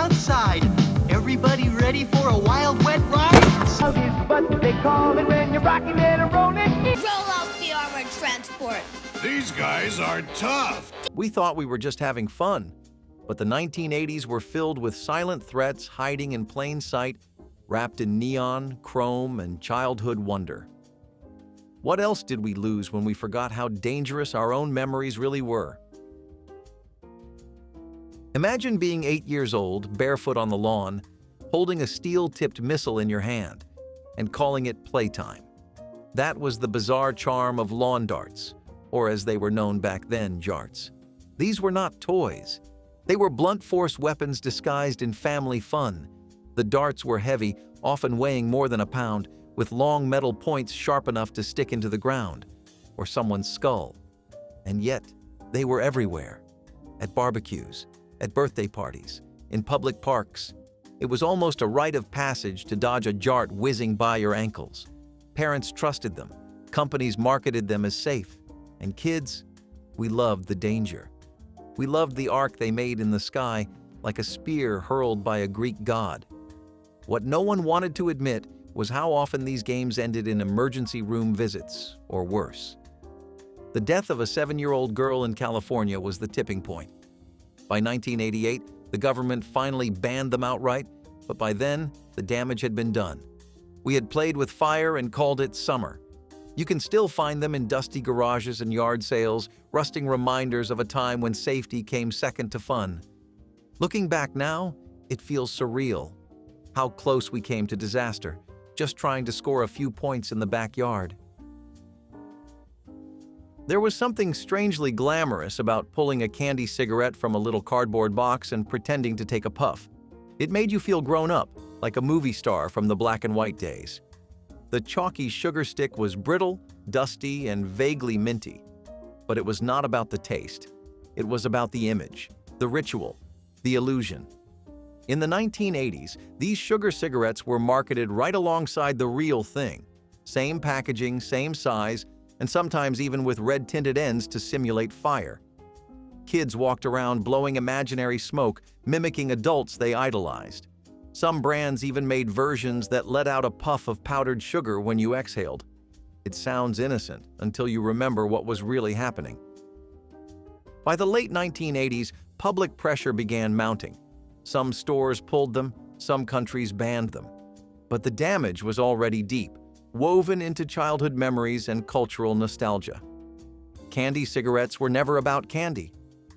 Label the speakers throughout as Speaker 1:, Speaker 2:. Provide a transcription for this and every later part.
Speaker 1: outside. Everybody ready for a wild, wet ride?
Speaker 2: Hug is what they call it when you're rocking and rolling.
Speaker 3: Roll out the armored transport.
Speaker 4: These guys are tough.
Speaker 5: We thought we were just having fun, but the 1980s were filled with silent threats hiding in plain sight, wrapped in neon, chrome, and childhood wonder. What else did we lose when we forgot how dangerous our own memories really were? Imagine being 8 years old, barefoot on the lawn, holding a steel-tipped missile in your hand, and calling it playtime. That was the bizarre charm of lawn darts, or as they were known back then, jarts. These were not toys. They were blunt force weapons disguised in family fun. The darts were heavy, often weighing more than a pound, with long metal points sharp enough to stick into the ground or someone's skull. And yet, they were everywhere. At barbecues, at birthday parties, in public parks. It was almost a rite of passage to dodge a jart whizzing by your ankles. Parents trusted them. Companies marketed them as safe. And kids, we loved the danger. We loved the arc they made in the sky, like a spear hurled by a Greek god. What no one wanted to admit was how often these games ended in emergency room visits, or worse. The death of a 7-year-old girl in California was the tipping point. By 1988, the government finally banned them outright, but by then, the damage had been done. We had played with fire and called it summer. You can still find them in dusty garages and yard sales, rusting reminders of a time when safety came second to fun. Looking back now, it feels surreal. How close we came to disaster, just trying to score a few points in the backyard. There was something strangely glamorous about pulling a candy cigarette from a little cardboard box and pretending to take a puff. It made you feel grown up, like a movie star from the black and white days. The chalky sugar stick was brittle, dusty, and vaguely minty. But it was not about the taste. It was about the image, the ritual, the illusion. In the 1980s, these sugar cigarettes were marketed right alongside the real thing. Same packaging, same size, and sometimes even with red-tinted ends to simulate fire. Kids walked around blowing imaginary smoke, mimicking adults they idolized. Some brands even made versions that let out a puff of powdered sugar when you exhaled. It sounds innocent until you remember what was really happening. By the late 1980s, public pressure began mounting. Some stores pulled them, some countries banned them. But the damage was already deep, woven into childhood memories and cultural nostalgia. Candy cigarettes were never about candy.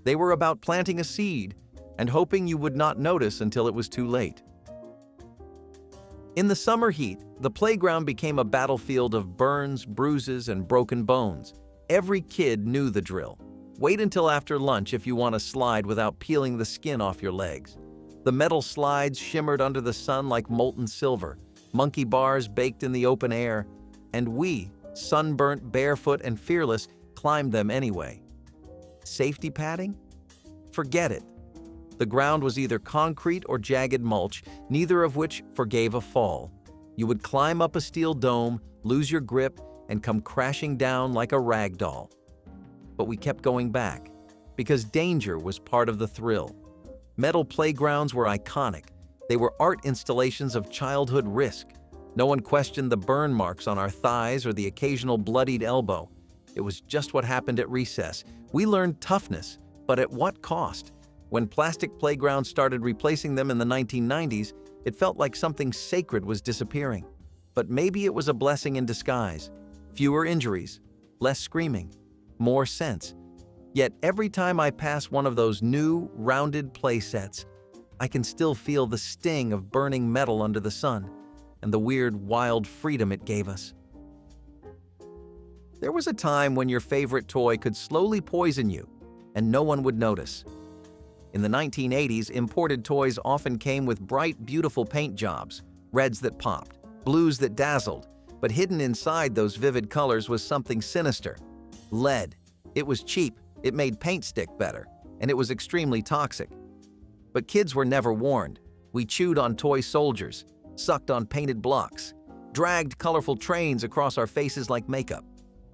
Speaker 5: They were about planting a seed and hoping you would not notice until it was too late. In the summer heat, the playground became a battlefield of burns, bruises, and broken bones. Every kid knew the drill. Wait until after lunch if you want to slide without peeling the skin off your legs. The metal slides shimmered under the sun like molten silver, monkey bars baked in the open air, and we, sunburnt, barefoot, and fearless, climbed them anyway. Safety padding? Forget it. The ground was either concrete or jagged mulch, neither of which forgave a fall. You would climb up a steel dome, lose your grip, and come crashing down like a rag doll. But we kept going back, because danger was part of the thrill. Metal playgrounds were iconic. They were art installations of childhood risk. No one questioned the burn marks on our thighs or the occasional bloodied elbow. It was just what happened at recess. We learned toughness, but at what cost? When plastic playgrounds started replacing them in the 1990s, it felt like something sacred was disappearing. But maybe it was a blessing in disguise. Fewer injuries, less screaming, more sense. Yet every time I pass one of those new, rounded play sets, I can still feel the sting of burning metal under the sun and the weird, wild freedom it gave us. There was a time when your favorite toy could slowly poison you, and no one would notice. In the 1980s, imported toys often came with bright, beautiful paint jobs, reds that popped, blues that dazzled, but hidden inside those vivid colors was something sinister. Lead. It was cheap, it made paint stick better, and it was extremely toxic. But kids were never warned. We chewed on toy soldiers, sucked on painted blocks, dragged colorful trains across our faces like makeup.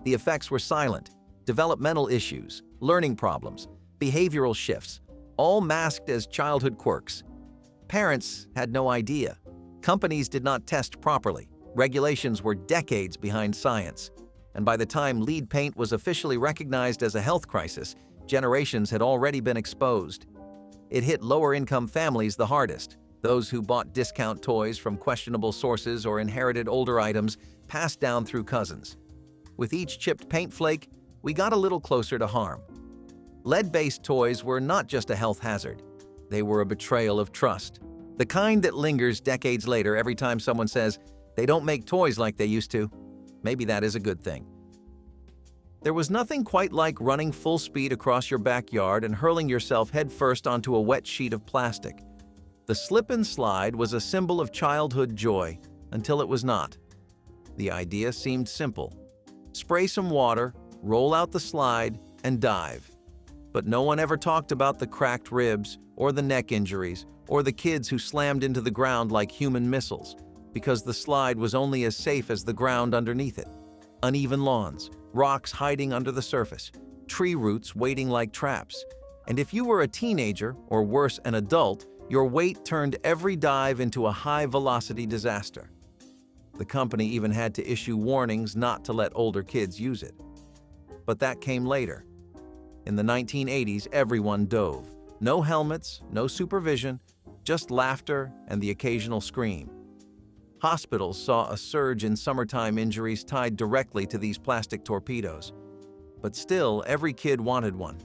Speaker 5: The effects were silent. Developmental issues, learning problems, behavioral shifts, all masked as childhood quirks. Parents had no idea. Companies did not test properly. Regulations were decades behind science. And by the time lead paint was officially recognized as a health crisis, generations had already been exposed. It hit lower-income families the hardest. Those who bought discount toys from questionable sources or inherited older items passed down through cousins. With each chipped paint flake, we got a little closer to harm. Lead-based toys were not just a health hazard. They were a betrayal of trust. The kind that lingers decades later every time someone says, "They don't make toys like they used to." Maybe that is a good thing. There was nothing quite like running full speed across your backyard and hurling yourself headfirst onto a wet sheet of plastic. The slip and slide was a symbol of childhood joy, until it was not. The idea seemed simple. Spray some water, roll out the slide, and dive. But no one ever talked about the cracked ribs, or the neck injuries, or the kids who slammed into the ground like human missiles, because the slide was only as safe as the ground underneath it. Uneven lawns, rocks hiding under the surface, tree roots waiting like traps. And if you were a teenager, or worse, an adult, your weight turned every dive into a high-velocity disaster. The company even had to issue warnings not to let older kids use it. But that came later. In the 1980s, everyone dove. No helmets, no supervision, just laughter and the occasional scream. Hospitals saw a surge in summertime injuries tied directly to these plastic torpedoes. But still, every kid wanted one.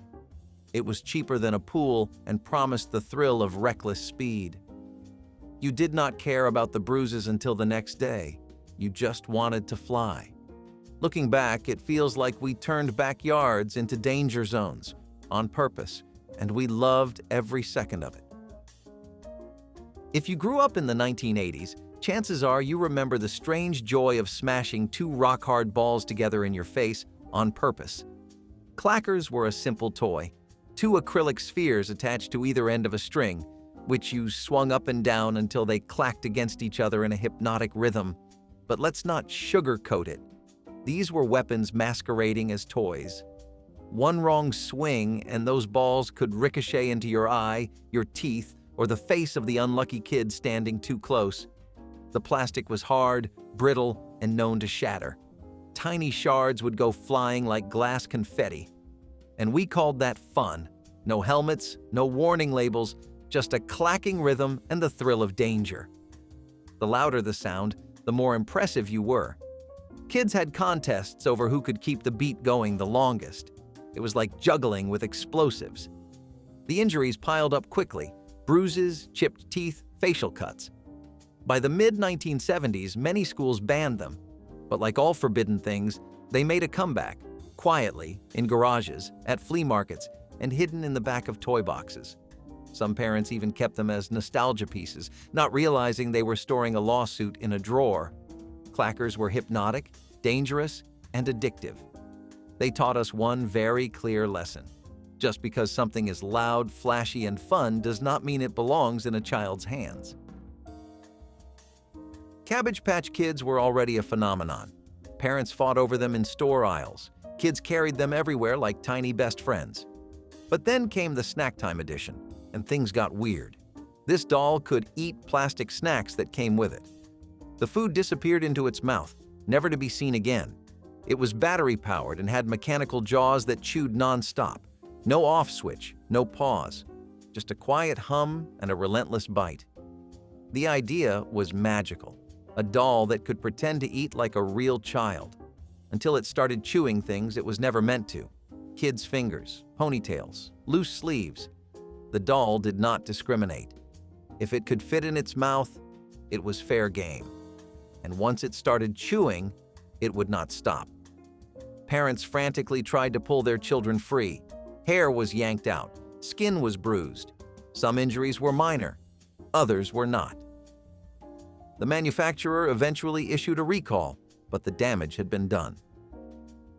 Speaker 5: It was cheaper than a pool and promised the thrill of reckless speed. You did not care about the bruises until the next day. You just wanted to fly. Looking back, it feels like we turned backyards into danger zones on purpose, and we loved every second of it. If you grew up in the 1980s, chances are you remember the strange joy of smashing two rock-hard balls together in your face on purpose. Clackers were a simple toy, two acrylic spheres attached to either end of a string, which you swung up and down until they clacked against each other in a hypnotic rhythm. But let's not sugarcoat it. These were weapons masquerading as toys. One wrong swing and those balls could ricochet into your eye, your teeth, or the face of the unlucky kid standing too close. The plastic was hard, brittle, and known to shatter. Tiny shards would go flying like glass confetti. And we called that fun. No helmets, no warning labels, just a clacking rhythm and the thrill of danger. The louder the sound, the more impressive you were. Kids had contests over who could keep the beat going the longest. It was like juggling with explosives. The injuries piled up quickly: bruises, chipped teeth, facial cuts. By the mid-1970s, many schools banned them. But like all forbidden things, they made a comeback, quietly, in garages, at flea markets, and hidden in the back of toy boxes. Some parents even kept them as nostalgia pieces, not realizing they were storing a lawsuit in a drawer. Clackers were hypnotic, dangerous, and addictive. They taught us one very clear lesson. Just because something is loud, flashy, and fun does not mean it belongs in a child's hands. Cabbage Patch Kids were already a phenomenon. Parents fought over them in store aisles. Kids carried them everywhere like tiny best friends. But then came the snack time edition, and things got weird. This doll could eat plastic snacks that came with it. The food disappeared into its mouth, never to be seen again. It was battery-powered and had mechanical jaws that chewed non-stop. No off switch, no pause. Just a quiet hum and a relentless bite. The idea was magical. A doll that could pretend to eat like a real child. Until it started chewing things it was never meant to. Kids' fingers, ponytails, loose sleeves. The doll did not discriminate. If it could fit in its mouth, it was fair game. And once it started chewing, it would not stop. Parents frantically tried to pull their children free. Hair was yanked out, skin was bruised. Some injuries were minor, others were not. The manufacturer eventually issued a recall, but the damage had been done.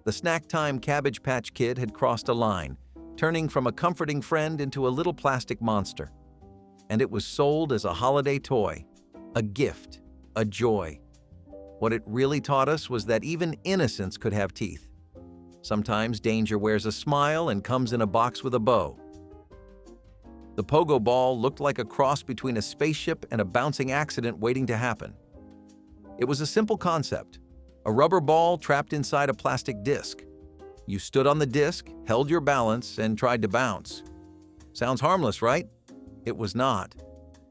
Speaker 5: The snack time Cabbage Patch Kid had crossed a line, turning from a comforting friend into a little plastic monster. And it was sold as a holiday toy, a gift, a joy. What it really taught us was that even innocence could have teeth. Sometimes danger wears a smile and comes in a box with a bow. The Pogo Ball looked like a cross between a spaceship and a bouncing accident waiting to happen. It was a simple concept: a rubber ball trapped inside a plastic disc. You stood on the disc, held your balance, and tried to bounce. Sounds harmless, right? It was not.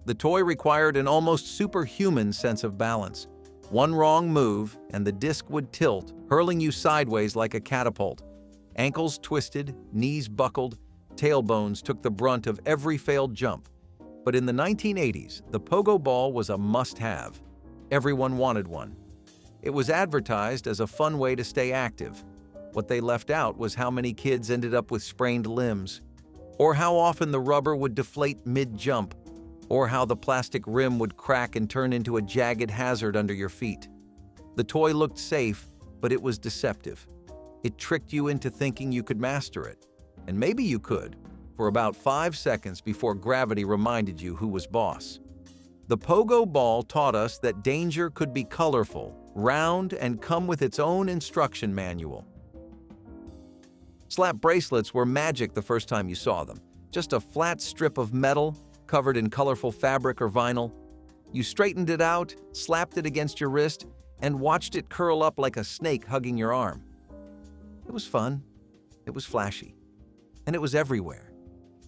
Speaker 5: The toy required an almost superhuman sense of balance. One wrong move, and the disc would tilt, hurling you sideways like a catapult. Ankles twisted, knees buckled, tailbones took the brunt of every failed jump. But in the 1980s, the Pogo Ball was a must-have. Everyone wanted one. It was advertised as a fun way to stay active. What they left out was how many kids ended up with sprained limbs, or how often the rubber would deflate mid-jump, or how the plastic rim would crack and turn into a jagged hazard under your feet. The toy looked safe, but it was deceptive. It tricked you into thinking you could master it. And maybe you could, for about 5 seconds before gravity reminded you who was boss. The Pogo Ball taught us that danger could be colorful, round, and come with its own instruction manual. Slap bracelets were magic the first time you saw them. Just a flat strip of metal, covered in colorful fabric or vinyl. You straightened it out, slapped it against your wrist, and watched it curl up like a snake hugging your arm. It was fun. It was flashy. And it was everywhere.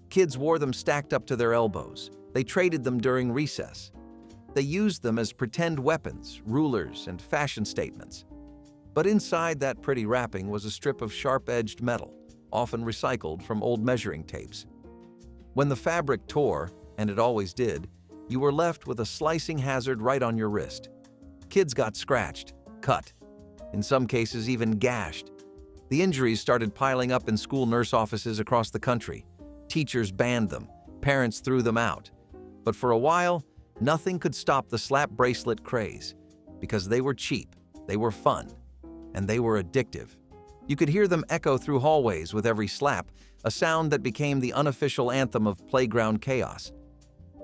Speaker 5: Kids wore them stacked up to their elbows. They traded them during recess. They used them as pretend weapons, rulers, and fashion statements. But inside that pretty wrapping was a strip of sharp-edged metal, often recycled from old measuring tapes. When the fabric tore, and it always did, you were left with a slicing hazard right on your wrist. Kids got scratched, cut, in some cases even gashed. The injuries started piling up in school nurse offices across the country. Teachers banned them, parents threw them out. But for a while, nothing could stop the slap bracelet craze, because they were cheap, they were fun, and they were addictive. You could hear them echo through hallways with every slap, a sound that became the unofficial anthem of playground chaos.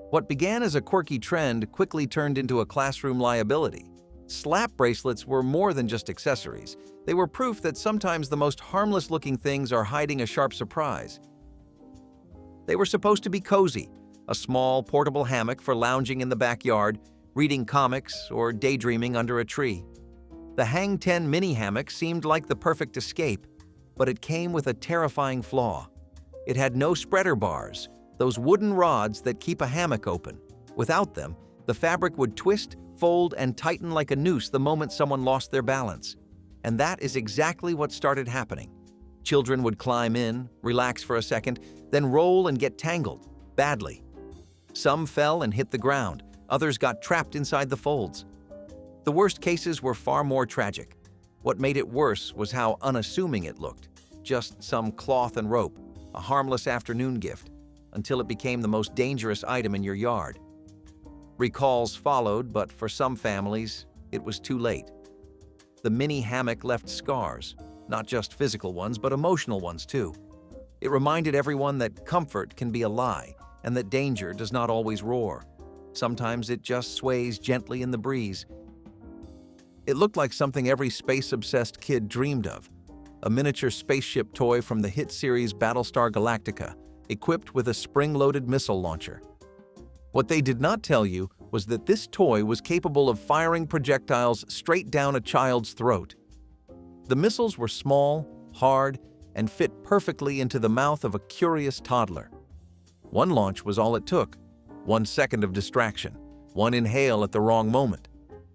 Speaker 5: What began as a quirky trend quickly turned into a classroom liability. Slap bracelets were more than just accessories. They were proof that sometimes the most harmless-looking things are hiding a sharp surprise. They were supposed to be cozy, a small, portable hammock for lounging in the backyard, reading comics, or daydreaming under a tree. The Hang 10 mini hammock seemed like the perfect escape, but it came with a terrifying flaw. It had no spreader bars, those wooden rods that keep a hammock open. Without them, the fabric would twist, fold, and tighten like a noose the moment someone lost their balance. And that is exactly what started happening. Children would climb in, relax for a second, then roll and get tangled, badly. Some fell and hit the ground, others got trapped inside the folds. The worst cases were far more tragic. What made it worse was how unassuming it looked. Just some cloth and rope, a harmless afternoon gift, until it became the most dangerous item in your yard. Recalls followed, but for some families, it was too late. The mini hammock left scars, not just physical ones, but emotional ones too. It reminded everyone that comfort can be a lie, and that danger does not always roar. Sometimes it just sways gently in the breeze. It looked like something every space-obsessed kid dreamed of, a miniature spaceship toy from the hit series Battlestar Galactica, equipped with a spring-loaded missile launcher. What they did not tell you was that this toy was capable of firing projectiles straight down a child's throat. The missiles were small, hard, and fit perfectly into the mouth of a curious toddler. One launch was all it took, 1 second of distraction, one inhale at the wrong moment.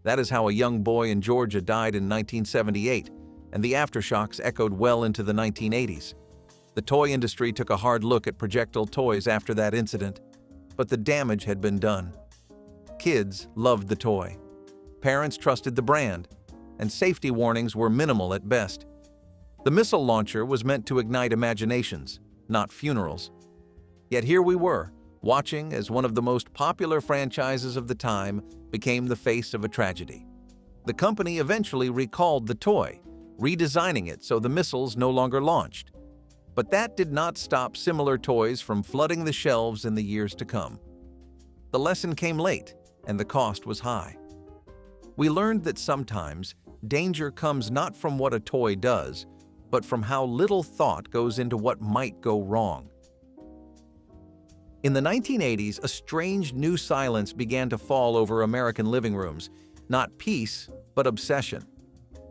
Speaker 5: That is how a young boy in Georgia died in 1978, and the aftershocks echoed well into the 1980s. The toy industry took a hard look at projectile toys after that incident, but the damage had been done. Kids loved the toy. Parents trusted the brand, and safety warnings were minimal at best. The missile launcher was meant to ignite imaginations, not funerals. Yet here we were, watching as one of the most popular franchises of the time became the face of a tragedy. The company eventually recalled the toy, redesigning it so the missiles no longer launched. But that did not stop similar toys from flooding the shelves in the years to come. The lesson came late, and the cost was high. We learned that sometimes danger comes not from what a toy does, but from how little thought goes into what might go wrong. In the 1980s, a strange new silence began to fall over American living rooms. Not peace, but obsession.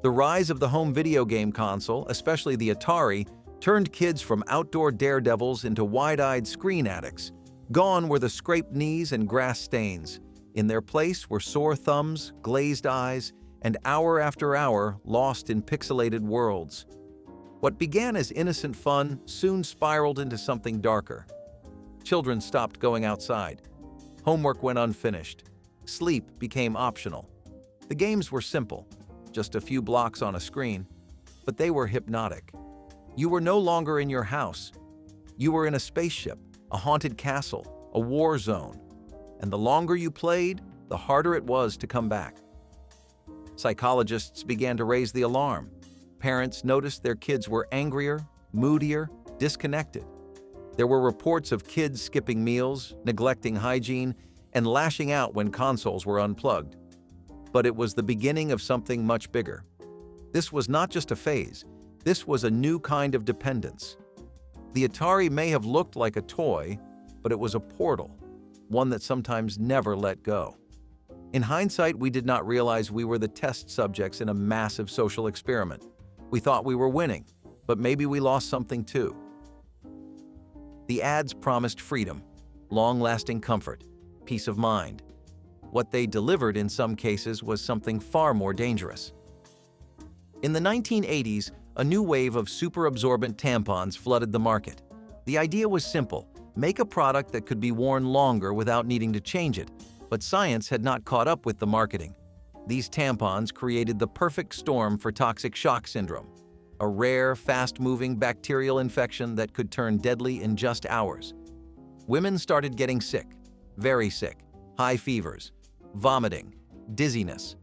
Speaker 5: The rise of the home video game console, especially the Atari, turned kids from outdoor daredevils into wide-eyed screen addicts. Gone were the scraped knees and grass stains. In their place were sore thumbs, glazed eyes, and hour after hour lost in pixelated worlds. What began as innocent fun soon spiraled into something darker. Children stopped going outside. Homework went unfinished. Sleep became optional. The games were simple, just a few blocks on a screen, but they were hypnotic. You were no longer in your house. You were in a spaceship, a haunted castle, a war zone. And the longer you played, the harder it was to come back. Psychologists began to raise the alarm. Parents noticed their kids were angrier, moodier, disconnected. There were reports of kids skipping meals, neglecting hygiene, and lashing out when consoles were unplugged. But it was the beginning of something much bigger. This was not just a phase. This was a new kind of dependence. The Atari may have looked like a toy, but it was a portal, one that sometimes never let go. In hindsight, we did not realize we were the test subjects in a massive social experiment. We thought we were winning, but maybe we lost something too. The ads promised freedom, long-lasting comfort, peace of mind. What they delivered in some cases was something far more dangerous. In the 1980s, a new wave of super-absorbent tampons flooded the market. The idea was simple: make a product that could be worn longer without needing to change it, but science had not caught up with the marketing. These tampons created the perfect storm for toxic shock syndrome, a rare, fast-moving bacterial infection that could turn deadly in just hours. Women started getting sick, very sick, high fevers, vomiting, dizziness.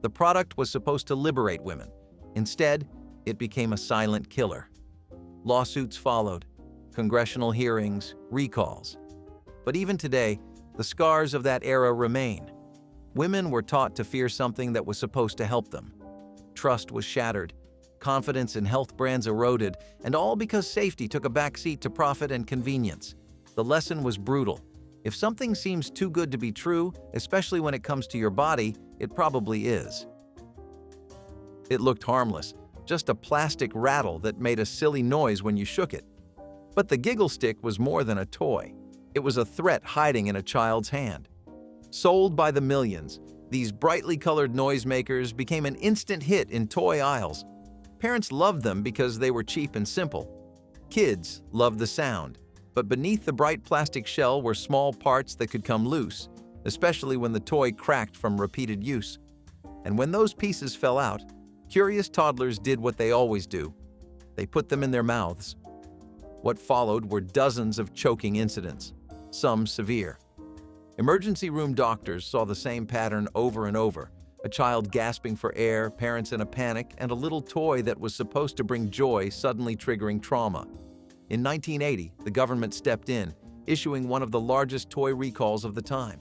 Speaker 5: The product was supposed to liberate women. Instead, it became a silent killer. Lawsuits followed, congressional hearings, recalls. But even today, the scars of that era remain. Women were taught to fear something that was supposed to help them. Trust was shattered, confidence in health brands eroded, and all because safety took a backseat to profit and convenience. The lesson was brutal. If something seems too good to be true, especially when it comes to your body, it probably is. It looked harmless, just a plastic rattle that made a silly noise when you shook it. But the Giggle Stick was more than a toy. It was a threat hiding in a child's hand. Sold by the millions, these brightly colored noisemakers became an instant hit in toy aisles. Parents loved them because they were cheap and simple. Kids loved the sound, but beneath the bright plastic shell were small parts that could come loose, especially when the toy cracked from repeated use. And when those pieces fell out, curious toddlers did what they always do. They put them in their mouths. What followed were dozens of choking incidents, some severe. Emergency room doctors saw the same pattern over and over: a child gasping for air, parents in a panic, and a little toy that was supposed to bring joy suddenly triggering trauma. In 1980, the government stepped in, issuing one of the largest toy recalls of the time.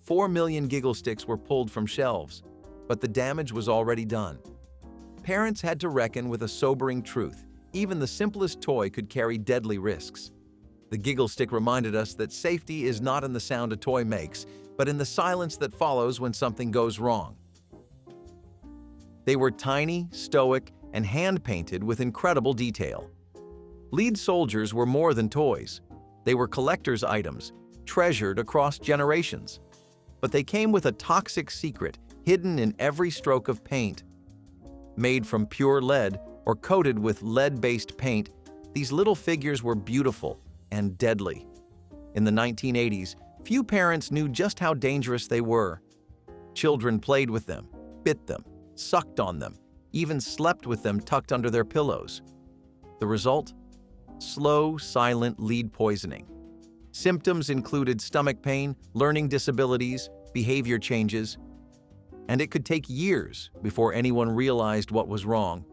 Speaker 5: 4 million Giggle Sticks were pulled from shelves, but the damage was already done. Parents had to reckon with a sobering truth: even the simplest toy could carry deadly risks. The Giggle Stick reminded us that safety is not in the sound a toy makes, but in the silence that follows when something goes wrong. They were tiny, stoic, and hand-painted with incredible detail. Lead soldiers were more than toys. They were collector's items, treasured across generations. But they came with a toxic secret hidden in every stroke of paint. Made from pure lead or coated with lead-based paint, these little figures were beautiful and deadly. In the 1980s, few parents knew just how dangerous they were. Children played with them, bit them, sucked on them, even slept with them tucked under their pillows. The result? Slow, silent lead poisoning. Symptoms included stomach pain, learning disabilities, behavior changes, and it could take years before anyone realized what was wrong.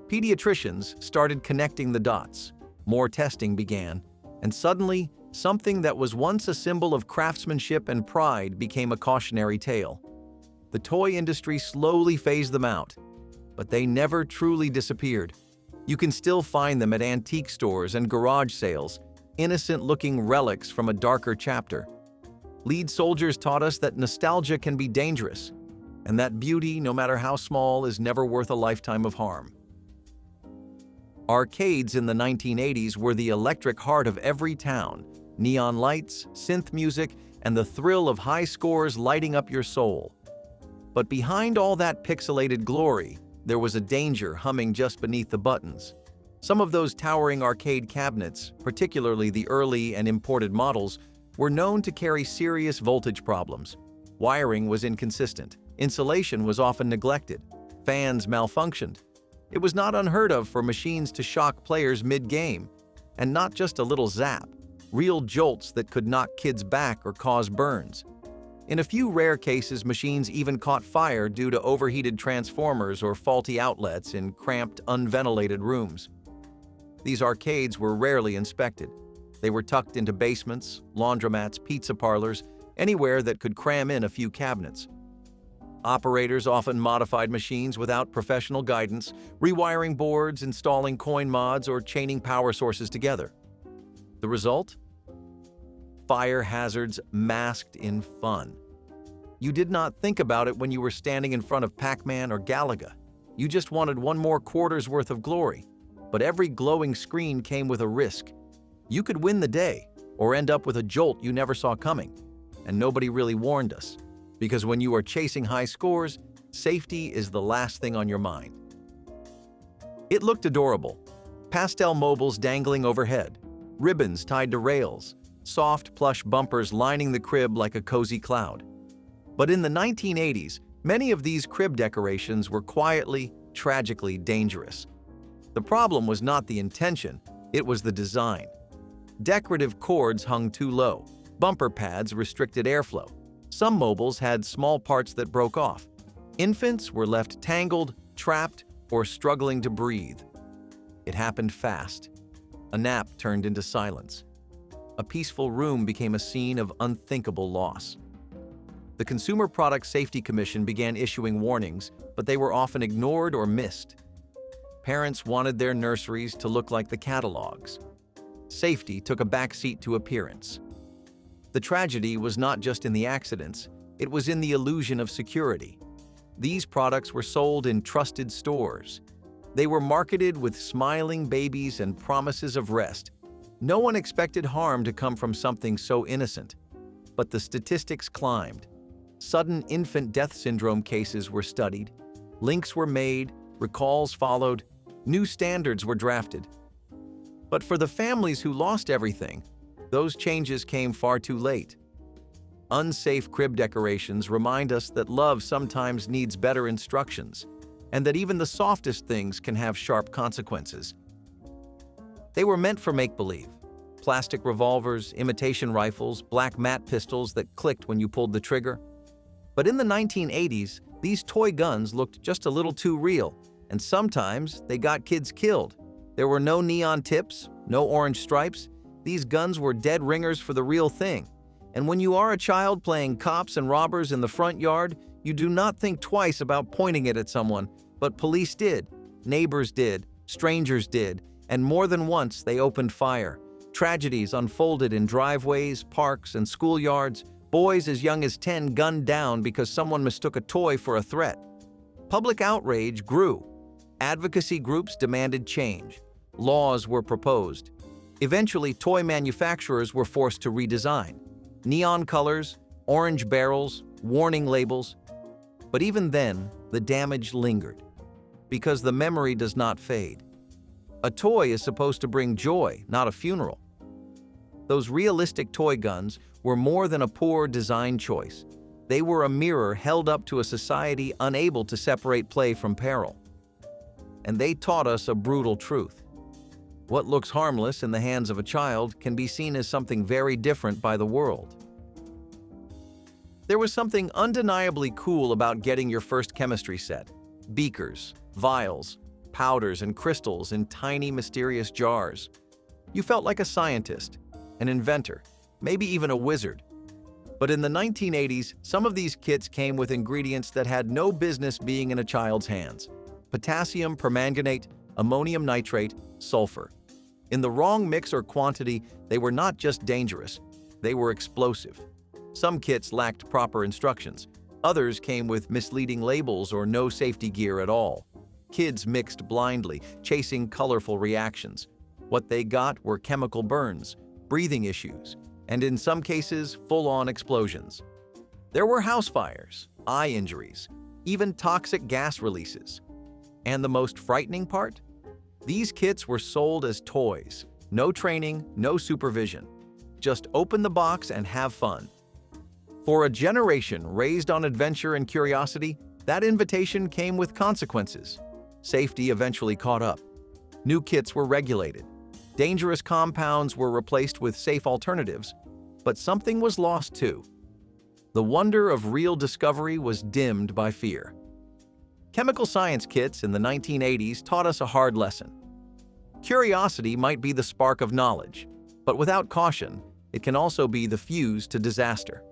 Speaker 5: Pediatricians started connecting the dots. More testing began, and suddenly, something that was once a symbol of craftsmanship and pride became a cautionary tale. The toy industry slowly phased them out, but they never truly disappeared. You can still find them at antique stores and garage sales, innocent-looking relics from a darker chapter. Lead soldiers taught us that nostalgia can be dangerous, and that beauty, no matter how small, is never worth a lifetime of harm. Arcades in the 1980s were the electric heart of every town. Neon lights, synth music, and the thrill of high scores lighting up your soul. But behind all that pixelated glory, there was a danger humming just beneath the buttons. Some of those towering arcade cabinets, particularly the early and imported models, were known to carry serious voltage problems. Wiring was inconsistent, insulation was often neglected, fans malfunctioned. It was not unheard of for machines to shock players mid-game, and not just a little zap, real jolts that could knock kids back or cause burns. In a few rare cases, machines even caught fire due to overheated transformers or faulty outlets in cramped, unventilated rooms. These arcades were rarely inspected. They were tucked into basements, laundromats, pizza parlors, anywhere that could cram in a few cabinets. Operators often modified machines without professional guidance, rewiring boards, installing coin mods, or chaining power sources together. The result? Fire hazards masked in fun. You did not think about it when you were standing in front of Pac-Man or Galaga. You just wanted one more quarter's worth of glory. But every glowing screen came with a risk. You could win the day, or end up with a jolt you never saw coming. And nobody really warned us. Because when you are chasing high scores, safety is the last thing on your mind. It looked adorable. Pastel mobiles dangling overhead, ribbons tied to rails, soft plush bumpers lining the crib like a cozy cloud. But in the 1980s, many of these crib decorations were quietly, tragically dangerous. The problem was not the intention, it was the design. Decorative cords hung too low, bumper pads restricted airflow. Some mobiles had small parts that broke off. Infants were left tangled, trapped, or struggling to breathe. It happened fast. A nap turned into silence. A peaceful room became a scene of unthinkable loss. The Consumer Product Safety Commission began issuing warnings, but they were often ignored or missed. Parents wanted their nurseries to look like the catalogs. Safety took a backseat to appearance. The tragedy was not just in the accidents, it was in the illusion of security. These products were sold in trusted stores. They were marketed with smiling babies and promises of rest. No one expected harm to come from something so innocent. But the statistics climbed. Sudden infant death syndrome cases were studied. Links were made, recalls followed, new standards were drafted. But for the families who lost everything, those changes came far too late. Unsafe crib decorations remind us that love sometimes needs better instructions, and that even the softest things can have sharp consequences. They were meant for make-believe. Plastic revolvers, imitation rifles, black matte pistols that clicked when you pulled the trigger. But in the 1980s, these toy guns looked just a little too real, and sometimes they got kids killed. There were no neon tips, no orange stripes. These guns were dead ringers for the real thing. And when you are a child playing cops and robbers in the front yard, you do not think twice about pointing it at someone. But police did, neighbors did, strangers did, and more than once they opened fire. Tragedies unfolded in driveways, parks, and schoolyards. Boys as young as 10 gunned down because someone mistook a toy for a threat. Public outrage grew. Advocacy groups demanded change. Laws were proposed. Eventually, toy manufacturers were forced to redesign. Neon colors, orange barrels, warning labels. But even then, the damage lingered. Because the memory does not fade. A toy is supposed to bring joy, not a funeral. Those realistic toy guns were more than a poor design choice. They were a mirror held up to a society unable to separate play from peril. And they taught us a brutal truth. What looks harmless in the hands of a child can be seen as something very different by the world. There was something undeniably cool about getting your first chemistry set. Beakers, vials, powders, and crystals in tiny, mysterious jars. You felt like a scientist, an inventor, maybe even a wizard. But in the 1980s, some of these kits came with ingredients that had no business being in a child's hands. Potassium permanganate, ammonium nitrate, sulfur. In the wrong mix or quantity, they were not just dangerous, they were explosive. Some kits lacked proper instructions. Others came with misleading labels or no safety gear at all. Kids mixed blindly, chasing colorful reactions. What they got were chemical burns, breathing issues, and in some cases, full-on explosions. There were house fires, eye injuries, even toxic gas releases. And the most frightening part? These kits were sold as toys. No training, no supervision. Just open the box and have fun. For a generation raised on adventure and curiosity, that invitation came with consequences. Safety eventually caught up. New kits were regulated. Dangerous compounds were replaced with safe alternatives, but something was lost too. The wonder of real discovery was dimmed by fear. Chemical science kits in the 1980s taught us a hard lesson. Curiosity might be the spark of knowledge, but without caution, it can also be the fuse to disaster.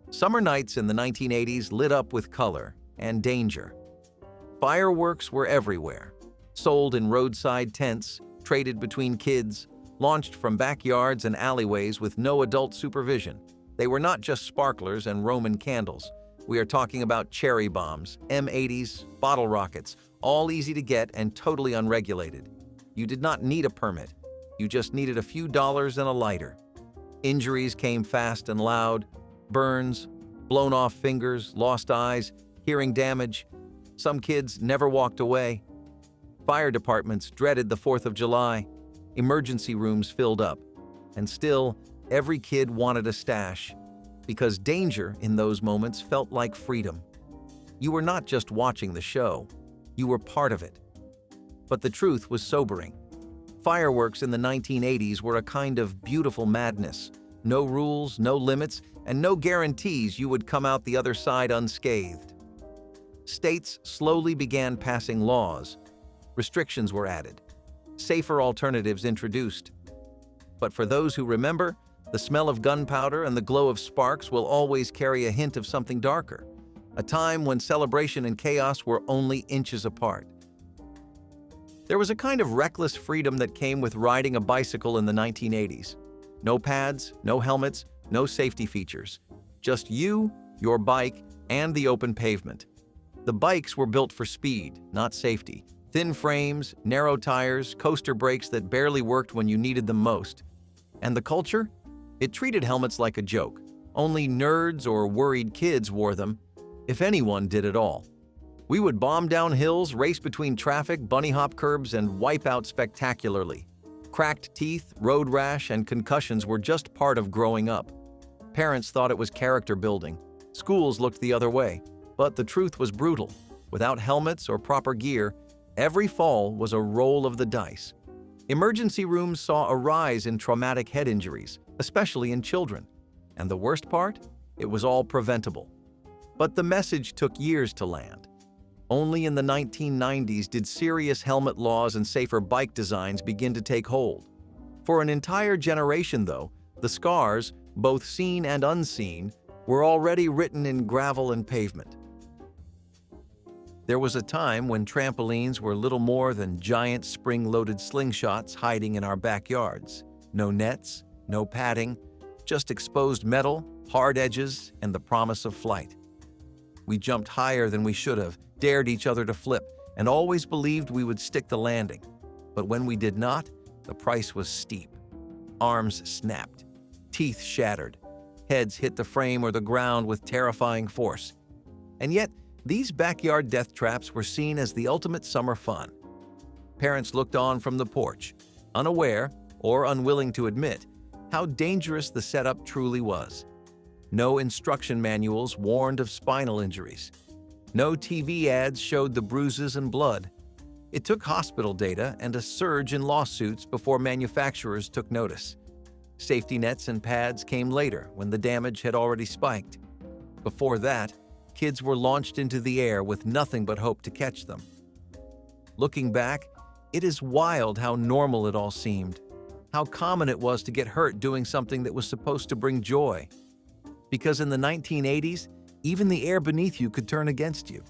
Speaker 5: Summer nights in the 1980s lit up with color and danger. Fireworks were everywhere, sold in roadside tents, traded between kids, launched from backyards and alleyways with no adult supervision. They were not just sparklers and Roman candles. We are talking about cherry bombs, M80s, bottle rockets, all easy to get and totally unregulated. You did not need a permit. You just needed a few dollars and a lighter. Injuries came fast and loud. Burns, blown off fingers, lost eyes, hearing damage. Some kids never walked away. Fire departments dreaded the 4th of July. Emergency rooms filled up. And still, every kid wanted a stash, because danger in those moments felt like freedom. You were not just watching the show, you were part of it. But the truth was sobering. Fireworks in the 1980s were a kind of beautiful madness. No rules, no limits, and no guarantees you would come out the other side unscathed. States slowly began passing laws. Restrictions were added. Safer alternatives introduced. But for those who remember, the smell of gunpowder and the glow of sparks will always carry a hint of something darker, a time when celebration and chaos were only inches apart. There was a kind of reckless freedom that came with riding a bicycle in the 1980s. No pads, no helmets, no safety features. Just you, your bike, and the open pavement. The bikes were built for speed, not safety. Thin frames, narrow tires, coaster brakes that barely worked when you needed them most. And the culture? It treated helmets like a joke. Only nerds or worried kids wore them, if anyone did at all. We would bomb down hills, race between traffic, bunny hop curbs, and wipe out spectacularly. Cracked teeth, road rash, and concussions were just part of growing up. Parents thought it was character building. Schools looked the other way. But the truth was brutal. Without helmets or proper gear, every fall was a roll of the dice. Emergency rooms saw a rise in traumatic head injuries, especially in children. And the worst part? It was all preventable. But the message took years to land. Only in the 1990s did serious helmet laws and safer bike designs begin to take hold. For an entire generation, though, the scars, both seen and unseen, were already written in gravel and pavement. There was a time when trampolines were little more than giant spring-loaded slingshots hiding in our backyards. No nets, no padding, just exposed metal, hard edges, and the promise of flight. We jumped higher than we should have, dared each other to flip, and always believed we would stick the landing. But when we did not, the price was steep. Arms snapped, teeth shattered, heads hit the frame or the ground with terrifying force. And yet, these backyard death traps were seen as the ultimate summer fun. Parents looked on from the porch, unaware or unwilling to admit how dangerous the setup truly was. No instruction manuals warned of spinal injuries. No TV ads showed the bruises and blood. It took hospital data and a surge in lawsuits before manufacturers took notice. Safety nets and pads came later when the damage had already spiked. Before that, kids were launched into the air with nothing but hope to catch them. Looking back, it is wild how normal it all seemed, how common it was to get hurt doing something that was supposed to bring joy. Because in the 1980s, even the air beneath you could turn against you.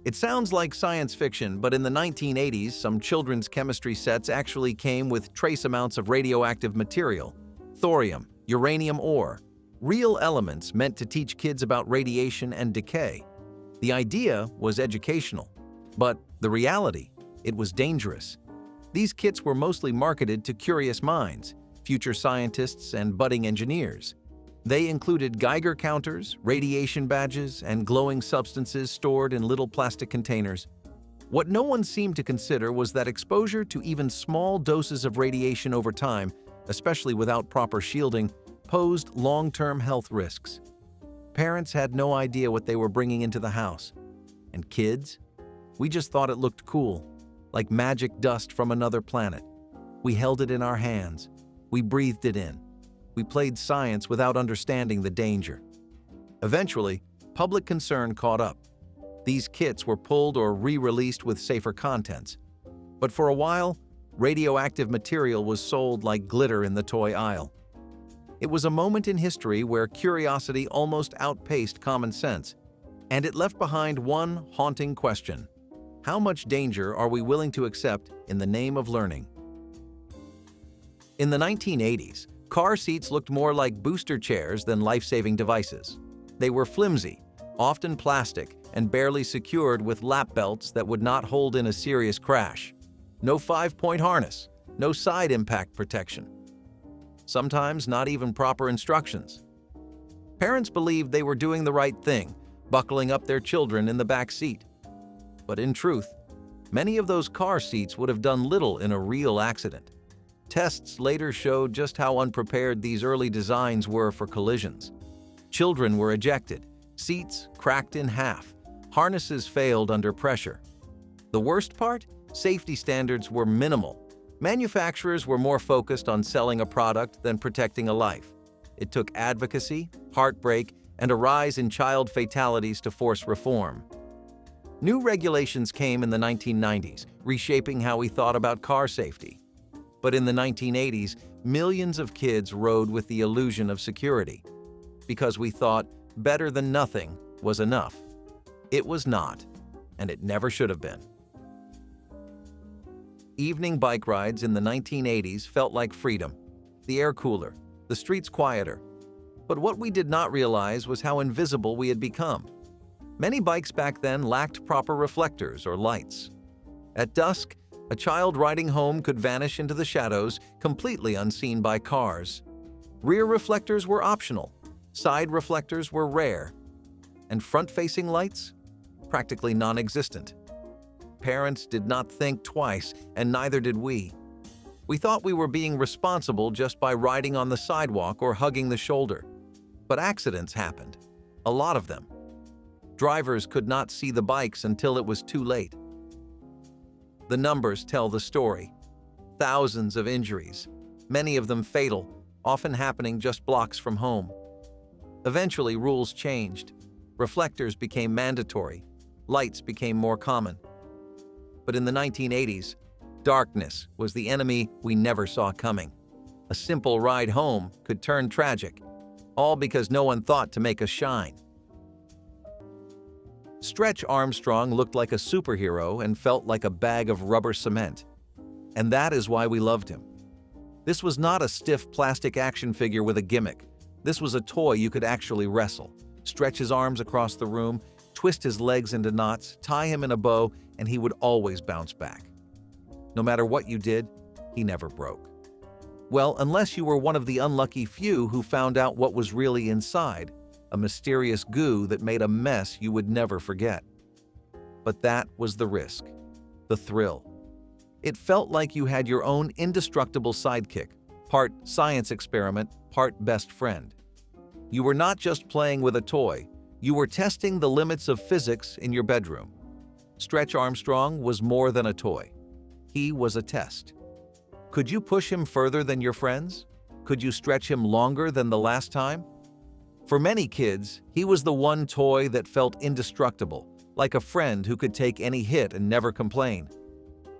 Speaker 5: It sounds like science fiction, but in the 1980s, some children's chemistry sets actually came with trace amounts of radioactive material, thorium, uranium ore, real elements meant to teach kids about radiation and decay. The idea was educational, but the reality, it was dangerous. These kits were mostly marketed to curious minds, future scientists and budding engineers. They included Geiger counters, radiation badges, and glowing substances stored in little plastic containers. What no one seemed to consider was that exposure to even small doses of radiation over time, especially without proper shielding, posed long-term health risks. Parents had no idea what they were bringing into the house. And kids? We just thought it looked cool, like magic dust from another planet. We held it in our hands. We breathed it in. We played science without understanding the danger. Eventually, public concern caught up. These kits were pulled or re-released with safer contents. But for a while, radioactive material was sold like glitter in the toy aisle. It was a moment in history where curiosity almost outpaced common sense, and it left behind one haunting question. How much danger are we willing to accept in the name of learning? In the 1980s, car seats looked more like booster chairs than life-saving devices. They were flimsy, often plastic, and barely secured with lap belts that would not hold in a serious crash. No 5-point harness, no side impact protection. Sometimes not even proper instructions. Parents believed they were doing the right thing, buckling up their children in the back seat. But in truth, many of those car seats would have done little in a real accident. Tests later showed just how unprepared these early designs were for collisions. Children were ejected, seats cracked in half, harnesses failed under pressure. The worst part? Safety standards were minimal. Manufacturers were more focused on selling a product than protecting a life. It took advocacy, heartbreak, and a rise in child fatalities to force reform. New regulations came in the 1990s, reshaping how we thought about car safety. But in the 1980s, millions of kids rode with the illusion of security because we thought better than nothing was enough. It was not, and it never should have been. Evening bike rides in the 1980s felt like freedom. The air cooler, the streets quieter. But what we did not realize was how invisible we had become. Many bikes back then lacked proper reflectors or lights. At dusk, a child riding home could vanish into the shadows, completely unseen by cars. Rear reflectors were optional, side reflectors were rare, and front-facing lights? Practically non-existent. Parents did not think twice, and neither did we. We thought we were being responsible just by riding on the sidewalk or hugging the shoulder. But accidents happened. A lot of them. Drivers could not see the bikes until it was too late. The numbers tell the story. Thousands of injuries, many of them fatal, often happening just blocks from home. Eventually, rules changed. Reflectors became mandatory. Lights became more common. But in the 1980s, darkness was the enemy we never saw coming. A simple ride home could turn tragic, all because no one thought to make us shine. Stretch Armstrong looked like a superhero and felt like a bag of rubber cement. And that is why we loved him. This was not a stiff plastic action figure with a gimmick. This was a toy you could actually wrestle, stretch his arms across the room, twist his legs into knots, tie him in a bow, and he would always bounce back. No matter what you did, he never broke. Well, unless you were one of the unlucky few who found out what was really inside, a mysterious goo that made a mess you would never forget. But that was the risk, the thrill. It felt like you had your own indestructible sidekick, part science experiment, part best friend. You were not just playing with a toy, you were testing the limits of physics in your bedroom. Stretch Armstrong was more than a toy. He was a test. Could you push him further than your friends? Could you stretch him longer than the last time? For many kids, he was the one toy that felt indestructible, like a friend who could take any hit and never complain.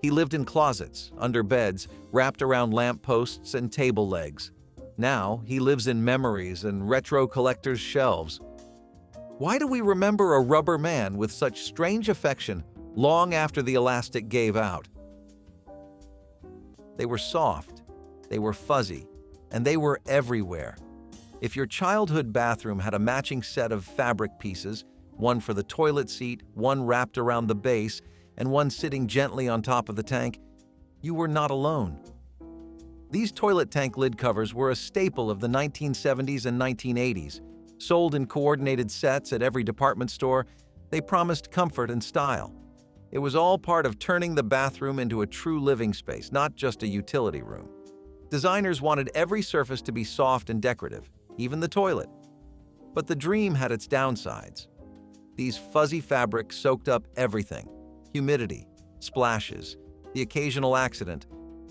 Speaker 5: He lived in closets, under beds, wrapped around lampposts and table legs. Now, he lives in memories and retro collectors' shelves. Why do we remember a rubber man with such strange affection long after the elastic gave out? They were soft, they were fuzzy, and they were everywhere. If your childhood bathroom had a matching set of fabric pieces, one for the toilet seat, one wrapped around the base, and one sitting gently on top of the tank, you were not alone. These toilet tank lid covers were a staple of the 1970s and 1980s. Sold in coordinated sets at every department store, they promised comfort and style. It was all part of turning the bathroom into a true living space, not just a utility room. Designers wanted every surface to be soft and decorative, even the toilet. But the dream had its downsides. These fuzzy fabrics soaked up everything: humidity, splashes, the occasional accident,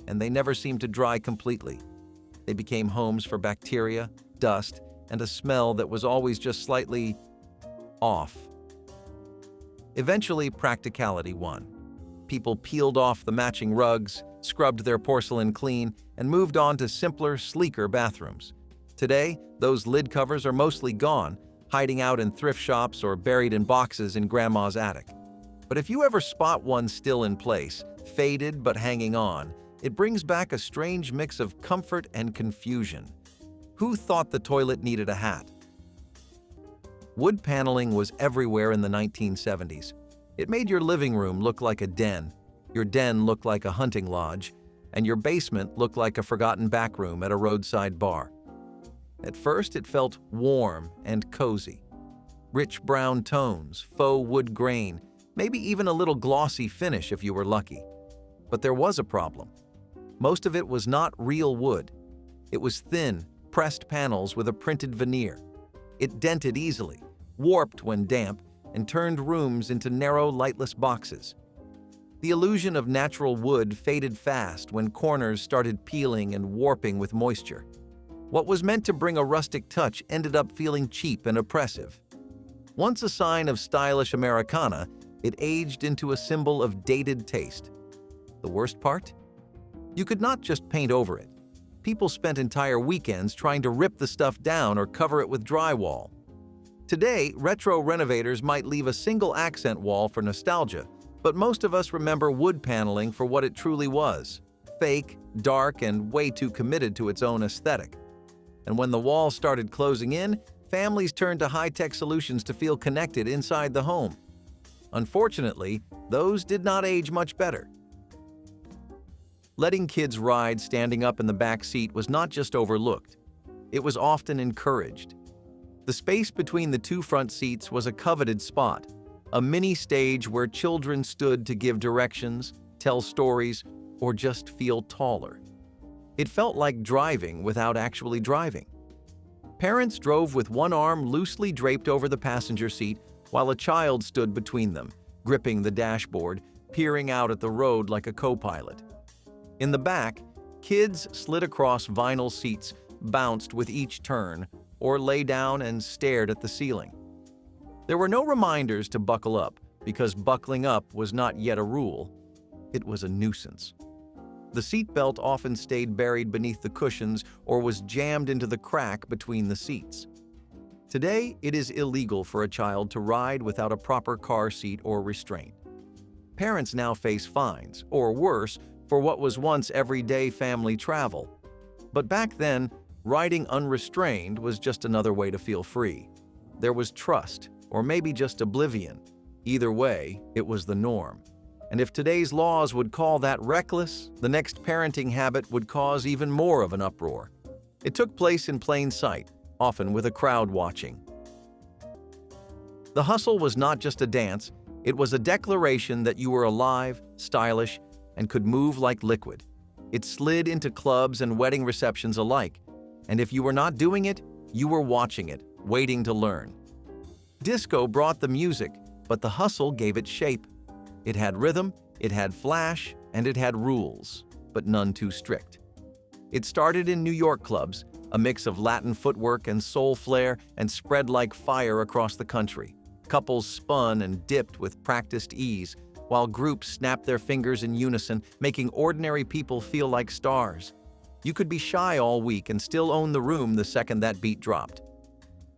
Speaker 5: and they never seemed to dry completely. They became homes for bacteria, dust, and a smell that was always just slightly off. Eventually, practicality won. People peeled off the matching rugs, scrubbed their porcelain clean, and moved on to simpler, sleeker bathrooms. Today, those lid covers are mostly gone, hiding out in thrift shops or buried in boxes in grandma's attic. But if you ever spot one still in place, faded but hanging on, it brings back a strange mix of comfort and confusion. Who thought the toilet needed a hat? Wood paneling was everywhere in the 1970s. It made your living room look like a den, your den look like a hunting lodge, and your basement look like a forgotten back room at a roadside bar. At first, it felt warm and cozy. Rich brown tones, faux wood grain, maybe even a little glossy finish if you were lucky. But there was a problem. Most of it was not real wood. It was thin, pressed panels with a printed veneer. It dented easily, warped when damp, and turned rooms into narrow, lightless boxes. The illusion of natural wood faded fast when corners started peeling and warping with moisture. What was meant to bring a rustic touch ended up feeling cheap and oppressive. Once a sign of stylish Americana, it aged into a symbol of dated taste. The worst part? You could not just paint over it. People spent entire weekends trying to rip the stuff down or cover it with drywall. Today, retro renovators might leave a single accent wall for nostalgia, but most of us remember wood paneling for what it truly was: fake, dark, and way too committed to its own aesthetic. And when the walls started closing in, families turned to high-tech solutions to feel connected inside the home. Unfortunately, those did not age much better. Letting kids ride standing up in the back seat was not just overlooked. It was often encouraged. The space between the two front seats was a coveted spot, a mini stage where children stood to give directions, tell stories, or just feel taller. It felt like driving without actually driving. Parents drove with one arm loosely draped over the passenger seat while a child stood between them, gripping the dashboard, peering out at the road like a co-pilot. In the back, kids slid across vinyl seats, bounced with each turn, or lay down and stared at the ceiling. There were no reminders to buckle up, because buckling up was not yet a rule. It was a nuisance. The seatbelt often stayed buried beneath the cushions or was jammed into the crack between the seats. Today, it is illegal for a child to ride without a proper car seat or restraint. Parents now face fines, or worse, for what was once everyday family travel. But back then, riding unrestrained was just another way to feel free. There was trust, or maybe just oblivion. Either way, it was the norm. And if today's laws would call that reckless, the next parenting habit would cause even more of an uproar. It took place in plain sight, often with a crowd watching. The hustle was not just a dance, it was a declaration that you were alive, stylish, and could move like liquid. It slid into clubs and wedding receptions alike, and if you were not doing it, you were watching it, waiting to learn. Disco brought the music, but the hustle gave it shape. It had rhythm, it had flash, and it had rules, but none too strict. It started in New York clubs, a mix of Latin footwork and soul flair, and spread like fire across the country. Couples spun and dipped with practiced ease, while groups snapped their fingers in unison, making ordinary people feel like stars. You could be shy all week and still own the room the second that beat dropped.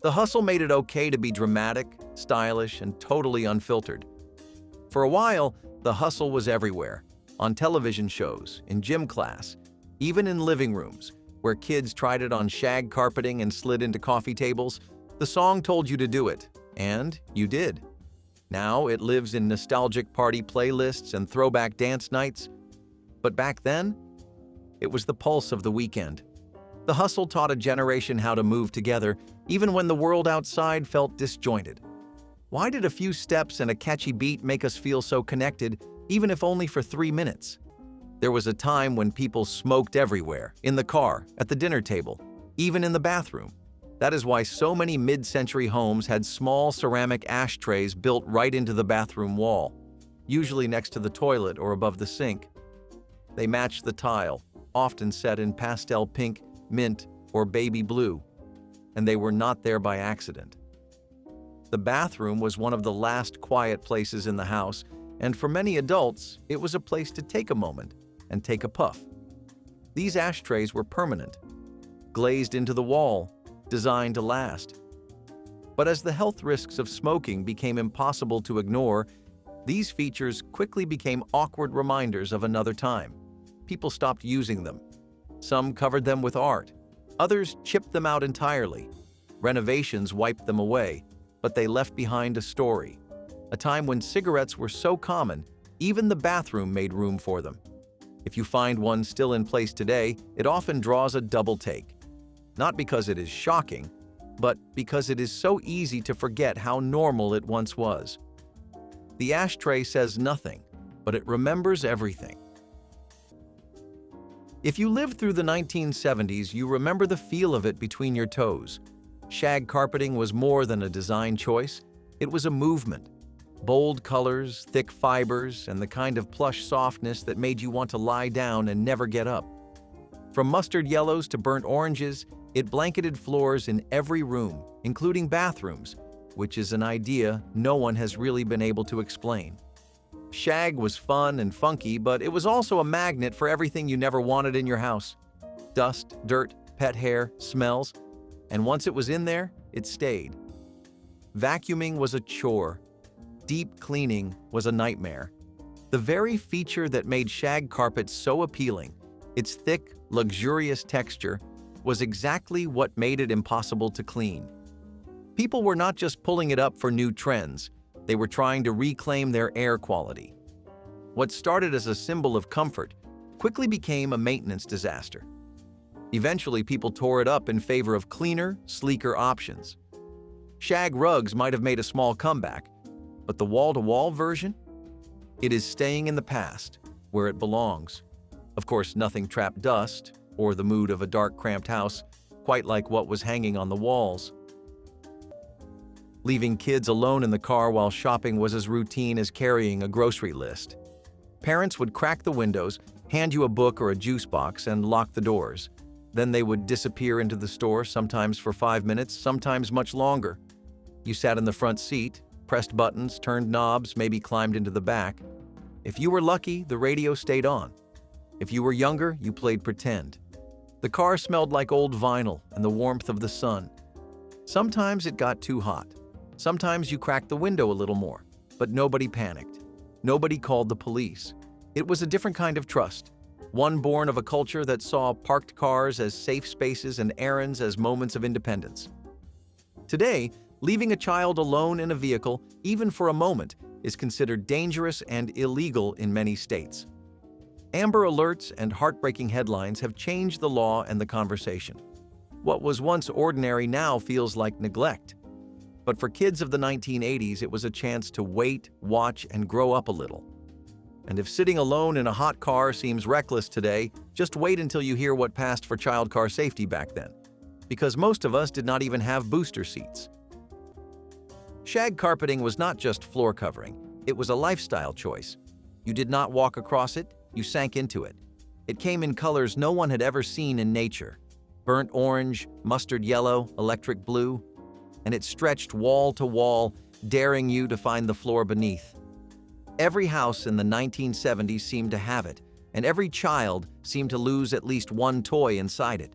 Speaker 5: The hustle made it okay to be dramatic, stylish, and totally unfiltered. For a while, the hustle was everywhere, on television shows, in gym class, even in living rooms, where kids tried it on shag carpeting and slid into coffee tables. The song told you to do it, and you did. Now it lives in nostalgic party playlists and throwback dance nights. But back then, it was the pulse of the weekend. The hustle taught a generation how to move together, even when the world outside felt disjointed. Why did a few steps and a catchy beat make us feel so connected, even if only for 3 minutes? There was a time when people smoked everywhere, in the car, at the dinner table, even in the bathroom. That is why so many mid-century homes had small ceramic ashtrays built right into the bathroom wall, usually next to the toilet or above the sink. They matched the tile, often set in pastel pink, mint, or baby blue, and they were not there by accident. The bathroom was one of the last quiet places in the house, and for many adults, it was a place to take a moment and take a puff. These ashtrays were permanent, glazed into the wall, designed to last. But as the health risks of smoking became impossible to ignore, these features quickly became awkward reminders of another time. People stopped using them. Some covered them with art. Others chipped them out entirely. Renovations wiped them away, but they left behind a story. A time when cigarettes were so common, even the bathroom made room for them. If you find one still in place today, it often draws a double take. Not because it is shocking, but because it is so easy to forget how normal it once was. The ashtray says nothing, but it remembers everything. If you lived through the 1970s, you remember the feel of it between your toes. Shag carpeting was more than a design choice, it was a movement. Bold colors, thick fibers, and the kind of plush softness that made you want to lie down and never get up. From mustard yellows to burnt oranges, it blanketed floors in every room, including bathrooms, which is an idea no one has really been able to explain. Shag was fun and funky, but it was also a magnet for everything you never wanted in your house. Dust, dirt, pet hair, smells, and once it was in there, it stayed. Vacuuming was a chore. Deep cleaning was a nightmare. The very feature that made shag carpet so appealing, its thick, luxurious texture, was exactly what made it impossible to clean. People were not just pulling it up for new trends, they were trying to reclaim their air quality. What started as a symbol of comfort quickly became a maintenance disaster. Eventually, people tore it up in favor of cleaner, sleeker options. Shag rugs might have made a small comeback, but the wall-to-wall version? It is staying in the past, where it belongs. Of course, nothing trapped dust or the mood of a dark, cramped house, quite like what was hanging on the walls. Leaving kids alone in the car while shopping was as routine as carrying a grocery list. Parents would crack the windows, hand you a book or a juice box, and lock the doors. Then they would disappear into the store, sometimes for 5 minutes, sometimes much longer. You sat in the front seat, pressed buttons, turned knobs, maybe climbed into the back. If you were lucky, the radio stayed on. If you were younger, you played pretend. The car smelled like old vinyl and the warmth of the sun. Sometimes it got too hot. Sometimes you cracked the window a little more, but nobody panicked. Nobody called the police. It was a different kind of trust, one born of a culture that saw parked cars as safe spaces and errands as moments of independence. Today, leaving a child alone in a vehicle, even for a moment, is considered dangerous and illegal in many states. Amber alerts and heartbreaking headlines have changed the law and the conversation. What was once ordinary now feels like neglect. But for kids of the 1980s, it was a chance to wait, watch, and grow up a little. And if sitting alone in a hot car seems reckless today, just wait until you hear what passed for child car safety back then. Because most of us did not even have booster seats. Shag carpeting was not just floor covering, it was a lifestyle choice. You did not walk across it, you sank into it. It came in colors no one had ever seen in nature. Burnt orange, mustard yellow, electric blue. And it stretched wall to wall, daring you to find the floor beneath. Every house in the 1970s seemed to have it, and every child seemed to lose at least one toy inside it.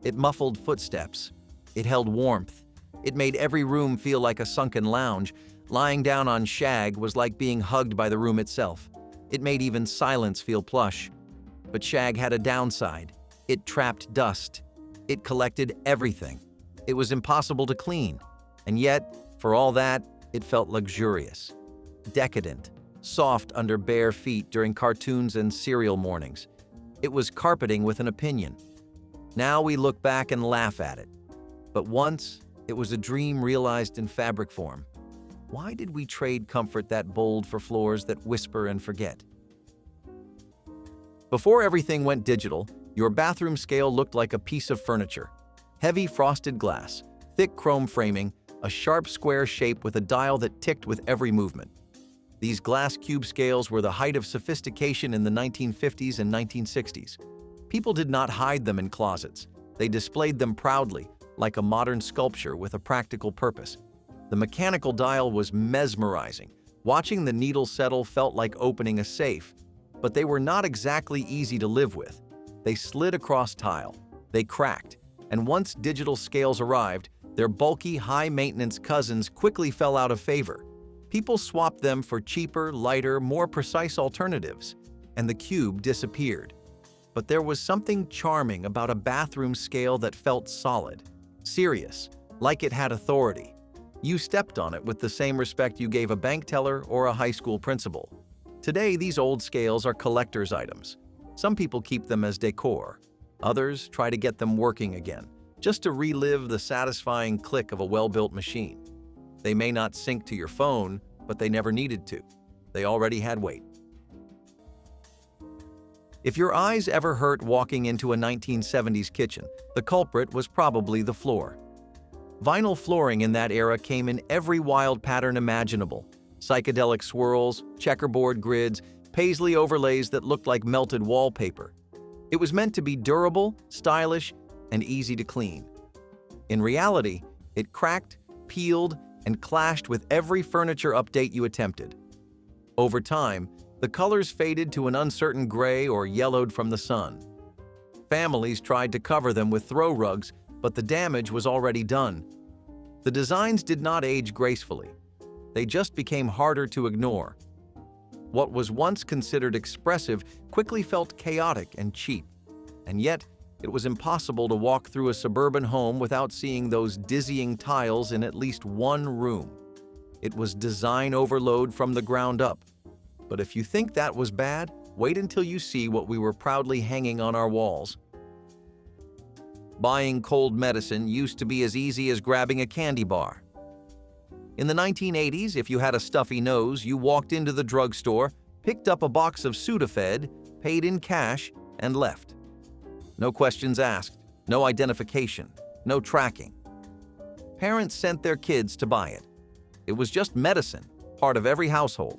Speaker 5: It muffled footsteps. It held warmth. It made every room feel like a sunken lounge. Lying down on shag was like being hugged by the room itself. It made even silence feel plush. But shag had a downside. It trapped dust. It collected everything. It was impossible to clean. And yet, for all that, it felt luxurious, decadent, soft under bare feet during cartoons and cereal mornings. It was carpeting with an opinion. Now we look back and laugh at it. But once, it was a dream realized in fabric form. Why did we trade comfort that bold for floors that whisper and forget? Before everything went digital, your bathroom scale looked like a piece of furniture. Heavy frosted glass, thick chrome framing, a sharp square shape with a dial that ticked with every movement. These glass cube scales were the height of sophistication in the 1950s and 1960s. People did not hide them in closets. They displayed them proudly, like a modern sculpture with a practical purpose. The mechanical dial was mesmerizing. Watching the needle settle felt like opening a safe. But they were not exactly easy to live with. They slid across tile. They cracked. And once digital scales arrived, their bulky, high-maintenance cousins quickly fell out of favor. People swapped them for cheaper, lighter, more precise alternatives, and the cube disappeared. But there was something charming about a bathroom scale that felt solid, serious, like it had authority. You stepped on it with the same respect you gave a bank teller or a high school principal. Today, these old scales are collector's items. Some people keep them as decor. Others try to get them working again, just to relive the satisfying click of a well-built machine. They may not sync to your phone, but they never needed to. They already had weight. If your eyes ever hurt walking into a 1970s kitchen, the culprit was probably the floor. Vinyl flooring in that era came in every wild pattern imaginable. Psychedelic swirls, checkerboard grids, paisley overlays that looked like melted wallpaper. It was meant to be durable, stylish, and easy to clean. In reality, it cracked, peeled, and clashed with every furniture update you attempted. Over time, the colors faded to an uncertain gray or yellowed from the sun. Families tried to cover them with throw rugs, but the damage was already done. The designs did not age gracefully. They just became harder to ignore. What was once considered expressive quickly felt chaotic and cheap. And yet, it was impossible to walk through a suburban home without seeing those dizzying tiles in at least one room. It was design overload from the ground up. But if you think that was bad, wait until you see what we were proudly hanging on our walls. Buying cold medicine used to be as easy as grabbing a candy bar. In the 1980s, if you had a stuffy nose, you walked into the drugstore, picked up a box of Sudafed, paid in cash, and left. No questions asked, no identification, no tracking. Parents sent their kids to buy it. It was just medicine, part of every household.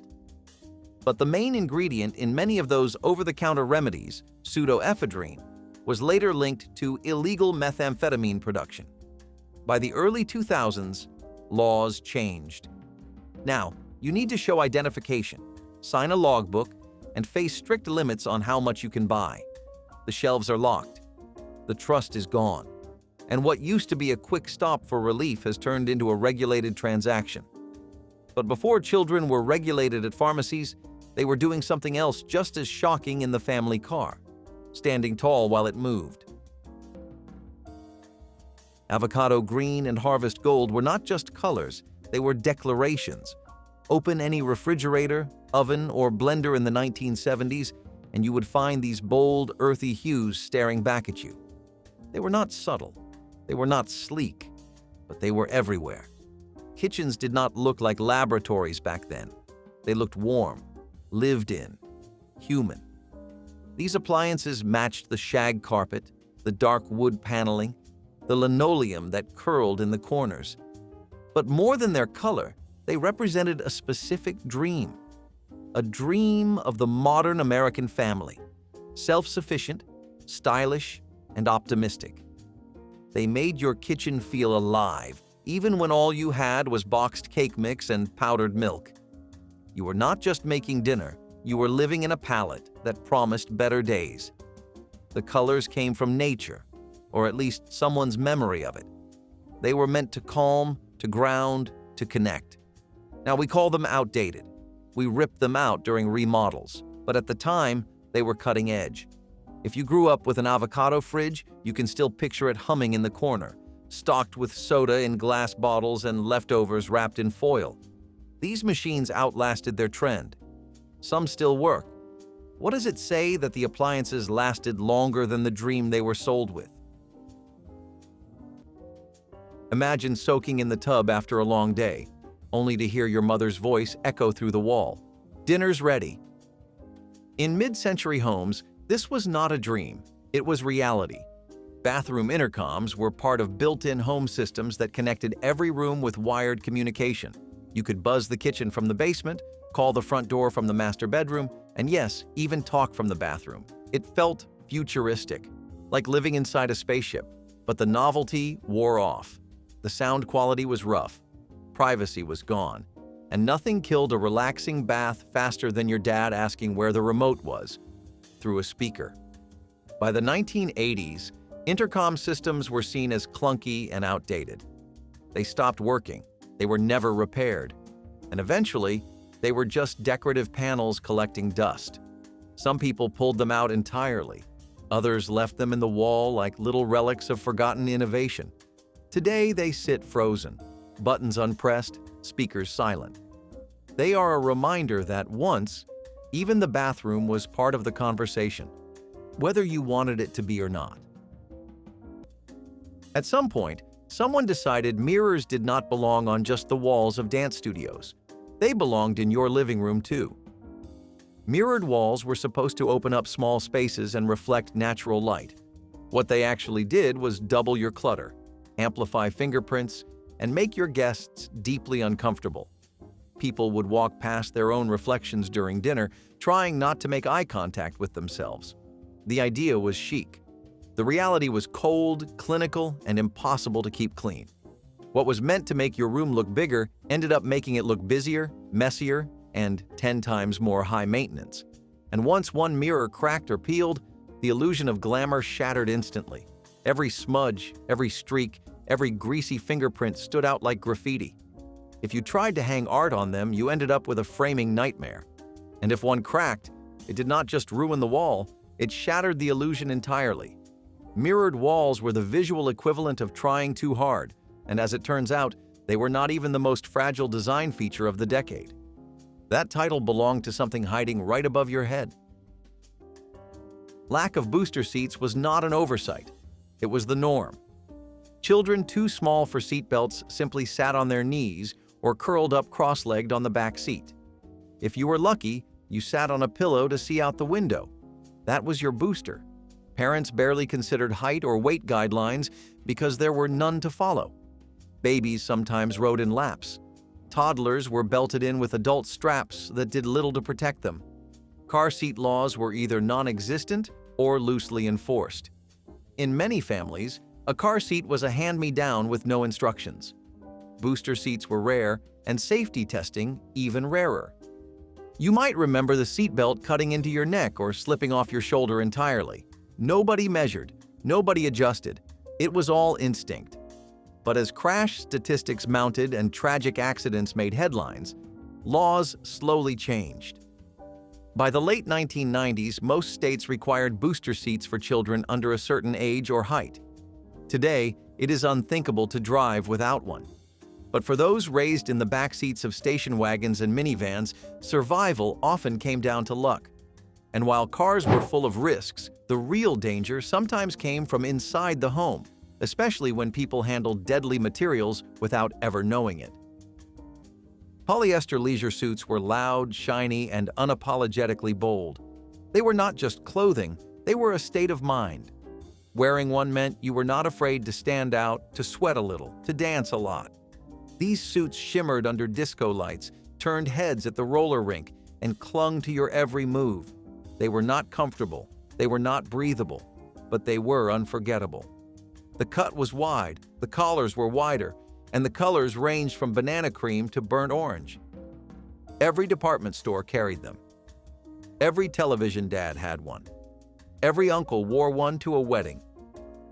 Speaker 5: But the main ingredient in many of those over-the-counter remedies, pseudoephedrine, was later linked to illegal methamphetamine production. By the early 2000s, laws changed. Now, you need to show identification, sign a logbook, and face strict limits on how much you can buy. The shelves are locked. The trust is gone. And what used to be a quick stop for relief has turned into a regulated transaction. But before children were regulated at pharmacies, they were doing something else just as shocking in the family car, standing tall while it moved. Avocado green and harvest gold were not just colors, they were declarations. Open any refrigerator, oven, or blender in the 1970s, and you would find these bold, earthy hues staring back at you. They were not subtle, they were not sleek, but they were everywhere. Kitchens did not look like laboratories back then. They looked warm, lived in, human. These appliances matched the shag carpet, the dark wood paneling, the linoleum that curled in the corners. But more than their color, they represented a specific dream. A dream of the modern American family, self-sufficient, stylish, and optimistic. They made your kitchen feel alive, even when all you had was boxed cake mix and powdered milk. You were not just making dinner, you were living in a palette that promised better days. The colors came from nature, or at least someone's memory of it. They were meant to calm, to ground, to connect. Now, we call them outdated. We ripped them out during remodels, but at the time, they were cutting edge. If you grew up with an avocado fridge, you can still picture it humming in the corner, stocked with soda in glass bottles and leftovers wrapped in foil. These machines outlasted their trend. Some still work. What does it say that the appliances lasted longer than the dream they were sold with? Imagine soaking in the tub after a long day, only to hear your mother's voice echo through the wall. Dinner's ready. In mid-century homes, this was not a dream, it was reality. Bathroom intercoms were part of built-in home systems that connected every room with wired communication. You could buzz the kitchen from the basement, call the front door from the master bedroom, and yes, even talk from the bathroom. It felt futuristic, like living inside a spaceship, but the novelty wore off. The sound quality was rough, privacy was gone, and nothing killed a relaxing bath faster than your dad asking where the remote was, through a speaker. By the 1980s, intercom systems were seen as clunky and outdated. They stopped working, they were never repaired, and eventually, they were just decorative panels collecting dust. Some people pulled them out entirely. Others left them in the wall like little relics of forgotten innovation. Today, they sit frozen, buttons unpressed, speakers silent. They are a reminder that once, even the bathroom was part of the conversation, whether you wanted it to be or not. At some point, someone decided mirrors did not belong on just the walls of dance studios. They belonged in your living room too. Mirrored walls were supposed to open up small spaces and reflect natural light. What they actually did was double your clutter, amplify fingerprints, and make your guests deeply uncomfortable. People would walk past their own reflections during dinner, trying not to make eye contact with themselves. The idea was chic. The reality was cold, clinical, and impossible to keep clean. What was meant to make your room look bigger ended up making it look busier, messier, and 10 times more high maintenance. And once one mirror cracked or peeled, the illusion of glamour shattered instantly. Every smudge, every streak, every greasy fingerprint stood out like graffiti. If you tried to hang art on them, you ended up with a framing nightmare. And if one cracked, it did not just ruin the wall, it shattered the illusion entirely. Mirrored walls were the visual equivalent of trying too hard, and as it turns out, they were not even the most fragile design feature of the decade. That title belonged to something hiding right above your head. Lack of booster seats was not an oversight. It was the norm. Children too small for seatbelts simply sat on their knees or curled up cross-legged on the back seat. If you were lucky, you sat on a pillow to see out the window. That was your booster. Parents barely considered height or weight guidelines because there were none to follow. Babies sometimes rode in laps. Toddlers were belted in with adult straps that did little to protect them. Car seat laws were either non-existent or loosely enforced. In many families, a car seat was a hand-me-down with no instructions. Booster seats were rare, and safety testing even rarer. You might remember the seatbelt cutting into your neck or slipping off your shoulder entirely. Nobody measured, nobody adjusted. It was all instinct. But as crash statistics mounted and tragic accidents made headlines, laws slowly changed. By the late 1990s, most states required booster seats for children under a certain age or height. Today, it is unthinkable to drive without one. But for those raised in the back seats of station wagons and minivans, survival often came down to luck. And while cars were full of risks, the real danger sometimes came from inside the home, especially when people handled deadly materials without ever knowing it. Polyester leisure suits were loud, shiny, and unapologetically bold. They were not just clothing, they were a state of mind. Wearing one meant you were not afraid to stand out, to sweat a little, to dance a lot. These suits shimmered under disco lights, turned heads at the roller rink, and clung to your every move. They were not comfortable, they were not breathable, but they were unforgettable. The cut was wide, the collars were wider, and the colors ranged from banana cream to burnt orange. Every department store carried them. Every television dad had one. Every uncle wore one to a wedding.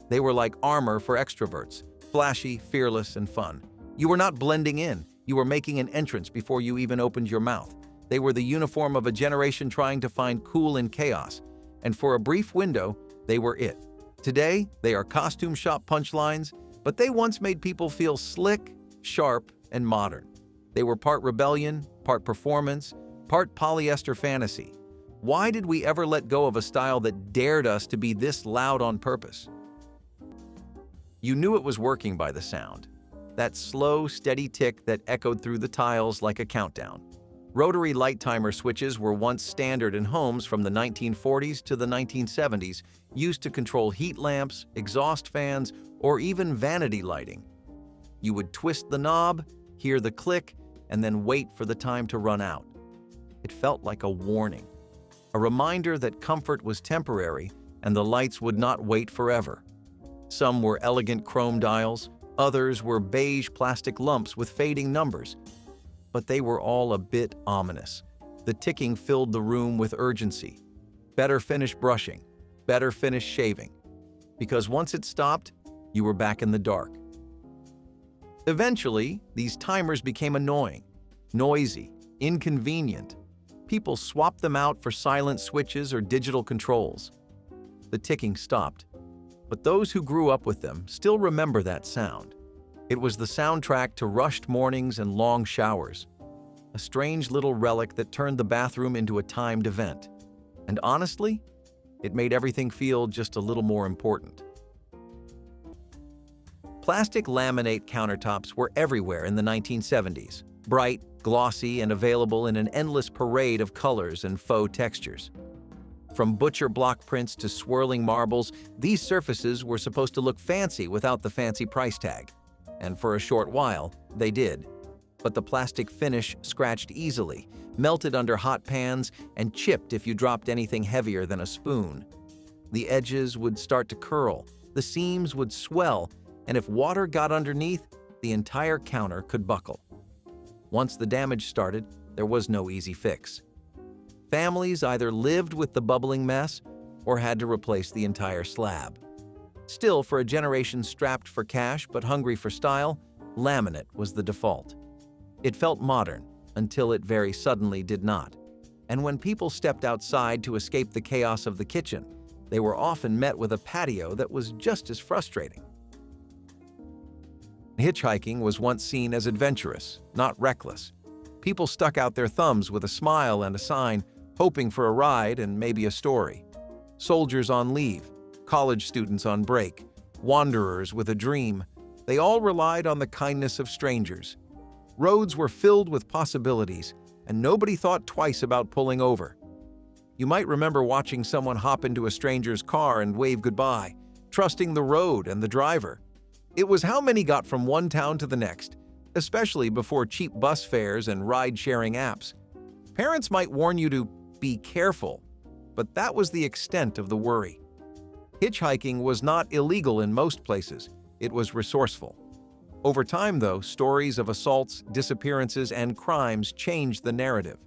Speaker 5: They were like armor for extroverts, Flashy, fearless, and fun. You were not blending in. You were making an entrance before you even opened your mouth. They were the uniform of a generation trying to find cool in chaos. And for a brief window, they were it. Today, they are costume shop punchlines, but they once made people feel slick, sharp, and modern. They were part rebellion, part performance, part polyester fantasy. Why did we ever let go of a style that dared us to be this loud on purpose? You knew it was working by the sound. That slow, steady tick that echoed through the tiles like a countdown. Rotary light timer switches were once standard in homes from the 1940s to the 1970s, used to control heat lamps, exhaust fans, or even vanity lighting. You would twist the knob, hear the click, and then wait for the time to run out. It felt like a warning, a reminder that comfort was temporary and the lights would not wait forever. Some were elegant chrome dials, others were beige plastic lumps with fading numbers. But they were all a bit ominous. The ticking filled the room with urgency. Better finish brushing, better finish shaving. Because once it stopped, you were back in the dark. Eventually, these timers became annoying, noisy, inconvenient. People swapped them out for silent switches or digital controls. The ticking stopped, but those who grew up with them still remember that sound. It was the soundtrack to rushed mornings and long showers, a strange little relic that turned the bathroom into a timed event. And honestly, it made everything feel just a little more important. Plastic laminate countertops were everywhere in the 1970s, bright, glossy, and available in an endless parade of colors and faux textures. From butcher block prints to swirling marbles, these surfaces were supposed to look fancy without the fancy price tag. And for a short while, they did. But the plastic finish scratched easily, melted under hot pans, and chipped if you dropped anything heavier than a spoon. The edges would start to curl, the seams would swell, and if water got underneath, the entire counter could buckle. Once the damage started, there was no easy fix. Families either lived with the bubbling mess or had to replace the entire slab. Still, for a generation strapped for cash but hungry for style, laminate was the default. It felt modern until it very suddenly did not. And when people stepped outside to escape the chaos of the kitchen, they were often met with a patio that was just as frustrating. Hitchhiking was once seen as adventurous, not reckless. People stuck out their thumbs with a smile and a sign, hoping for a ride and maybe a story. Soldiers on leave, college students on break, wanderers with a dream, they all relied on the kindness of strangers. Roads were filled with possibilities, and nobody thought twice about pulling over. You might remember watching someone hop into a stranger's car and wave goodbye, trusting the road and the driver. It was how many got from one town to the next, especially before cheap bus fares and ride-sharing apps. Parents might warn you to be careful, but that was the extent of the worry. Hitchhiking was not illegal in most places. It was resourceful. Over time, though, stories of assaults, disappearances, and crimes changed the narrative.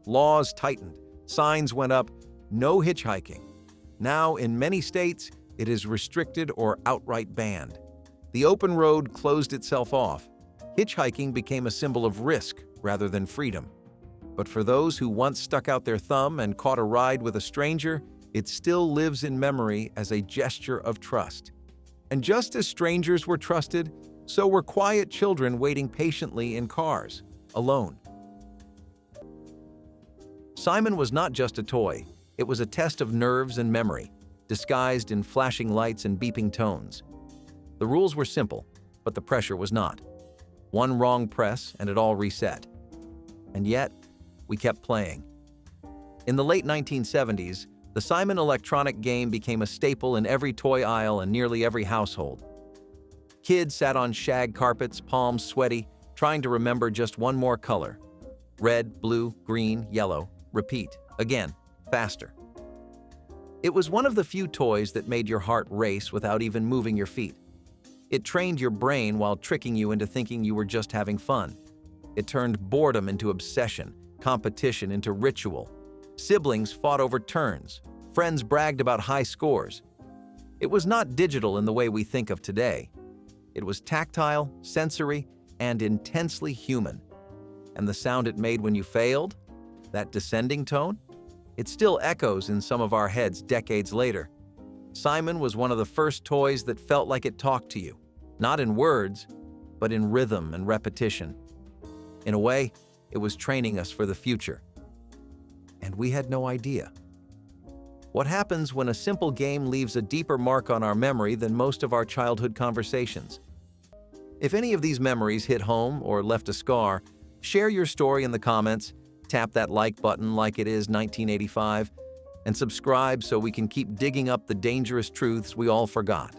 Speaker 5: Laws tightened, signs went up, no hitchhiking. Now, in many states, it is restricted or outright banned. The open road closed itself off. Hitchhiking became a symbol of risk rather than freedom. But for those who once stuck out their thumb and caught a ride with a stranger, it still lives in memory as a gesture of trust. And just as strangers were trusted, so were quiet children waiting patiently in cars, alone. Simon was not just a toy, it was a test of nerves and memory, disguised in flashing lights and beeping tones. The rules were simple, but the pressure was not. One wrong press and it all reset. And yet, we kept playing. In the late 1970s, the Simon electronic game became a staple in every toy aisle and nearly every household. Kids sat on shag carpets, palms sweaty, trying to remember just one more color. Red, blue, green, yellow. Repeat. Again. Faster. It was one of the few toys that made your heart race without even moving your feet. It trained your brain while tricking you into thinking you were just having fun. It turned boredom into obsession, competition into ritual. Siblings fought over turns. Friends bragged about high scores. It was not digital in the way we think of today. It was tactile, sensory, and intensely human. And the sound it made when you failed, that descending tone, it still echoes in some of our heads decades later. Simon was one of the first toys that felt like it talked to you, not in words, but in rhythm and repetition. In a way, it was training us for the future. And we had no idea. What happens when a simple game leaves a deeper mark on our memory than most of our childhood conversations? If any of these memories hit home or left a scar, share your story in the comments, tap that like button like it is 1985, and subscribe so we can keep digging up the dangerous truths we all forgot.